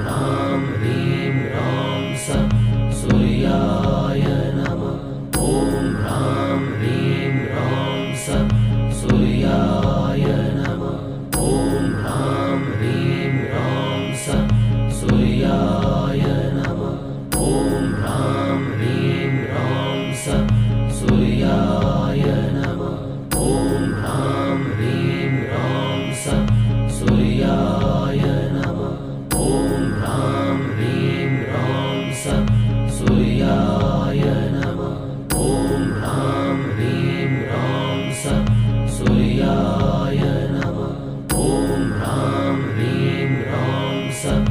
ह्रां ह्रीं ह्रौं सूर्याय नमः। ॐ ह्रां ह्रीं ह्रौं सूर्याय नमः। ॐ ह्रां ह्रीं ह्रौं सूर्याय नमः। ॐ ह्रां ह्रीं ह्रौं सूर्याय नमः। ॐ ह्रां ह्रीं ह्रौं सूर्याय नमः। ॐ ह्रां ह्रीं ह्रौं सूर्याय नमः। ॐ ह्रां ह्रीं ह्रौं सूर्याय नमः। ॐ ह्रां ह्रीं ह्रौं